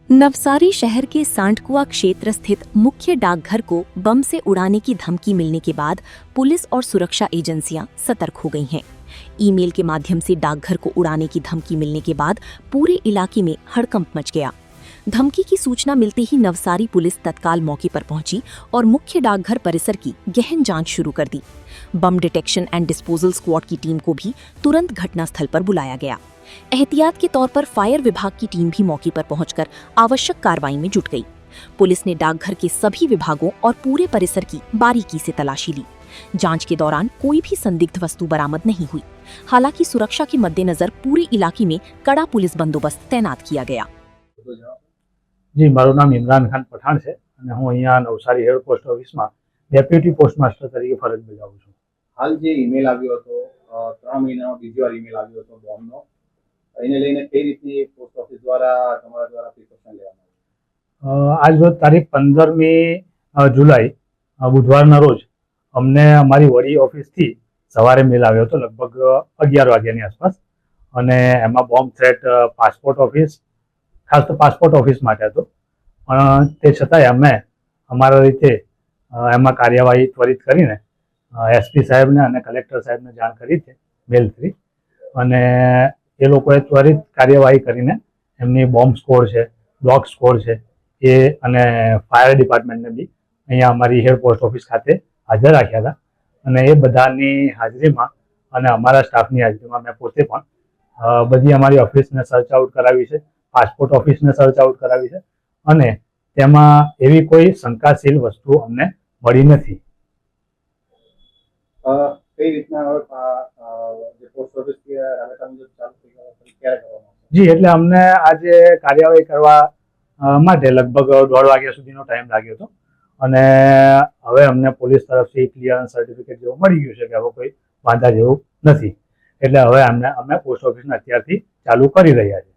नवसारी शहर के सांडकुआ क्षेत्र स्थित मुख्य डाकघर को बम से उड़ाने की धमकी मिलने के बाद पुलिस और सुरक्षा एजेंसियां सतर्क हो गई हैं। ईमेल के माध्यम से डाकघर को उड़ाने की धमकी मिलने के बाद पूरे इलाके में हड़कंप मच गया। धमकी की सूचना मिलते ही नवसारी पुलिस तत्काल मौके पर पहुंची और मुख्य डाकघर परिसर की गहन जांच शुरू कर दी। बम डिटेक्शन एंड डिस्पोजल स्क्वाड की टीम को भी तुरंत घटनास्थल पर बुलाया गया। एहतियात के तौर पर फायर विभाग की टीम भी मौके पर पहुंचकर आवश्यक कार्रवाई में जुट गई। पुलिस ने डाकघर के सभी विभागों और पूरे परिसर की बारीकी से तलाशी ली। जांच के दौरान कोई भी संदिग्ध वस्तु बरामद नहीं हुई। हालांकि सुरक्षा के मद्देनजर पूरे इलाके में कड़ा पुलिस बंदोबस्त तैनात किया गया। जी, મારું નામ ઇમરાન ખાન પઠાણ છે અને હું અહીંયા નવસારી હેડ પોસ્ટ ઓફિસમાં ડેપ્યુટી પોસ્ટમાસ્ટર તરીકે ફરજ બજાવું છું। હાલ જે ઈમેલ આવ્યો હતો 3 મહિનાનો બીજી વાર ઈમેલ આવ્યો હતો બોમ્બનો, એને લઈને કઈ રીતે પોસ્ટ ઓફિસ દ્વારા તમારા દ્વારા પ્રિકોશન લેવામાં આવ્યું? આજ રોજ તારીખ 15મી જુલાઈ બુધવારના રોજ અમને અમારી વડી ઓફિસથી સવારે મેલ આવ્યો હતો લગભગ 11 વાગ્યાની આસપાસ અને એમાં બોમ્બ થ્રેટ પાસપોર્ટ ઓફિસ ખાસ તો પાસપોર્ટ ઓફિસ માટે હતો, પણ તે છતાંય અમે અમારા રીતે એમાં કાર્યવાહી ત્વરિત કરીને એસપી સાહેબને અને કલેક્ટર સાહેબને જાણ કરી છે મેલ થ્રી, અને એ લોકોએ ત્વરિત કાર્યવાહી કરીને એમની બોમ્બ સ્કોડ છે, બ્લોક સ્કોડ છે એ અને ફાયર ડિપાર્ટમેન્ટને બી અહીંયા અમારી હેડ પોસ્ટ ઓફિસ ખાતે હાજર રાખ્યા હતા અને એ બધાની હાજરીમાં અને અમારા સ્ટાફની હાજરીમાં મેં પોતે પણ બધી અમારી ઓફિસને સર્ચ આઉટ કરાવી છે, પાસપોર્ટ ઓફિસને સર્ચ આઉટ કરાવી છે અને તેમાં એવી કોઈ શંકાશીલ વસ્તુ અમને મળી નથી। કઈ રીતના જે પોસ્ટ ઓફિસ રાબેતા મુજબ ચાલુ થઈ ગયો ક્યારે કરવામાં આવશે? જી, એટલે અમને આજે કાર્યવાહી કરવા માટે લગભગ 1:30 વાગ્યા સુધીનો ટાઈમ લાગ્યો હતો અને હવે અમને પોલીસ તરફથી ક્લિયરન્સ સર્ટિફિકેટ જેવું મળી ગયું છે કે હવે કોઈ વાંધા જેવું નથી, એટલે હવે અમે પોસ્ટ ઓફિસને અત્યારથી ચાલુ કરી રહ્યા છીએ।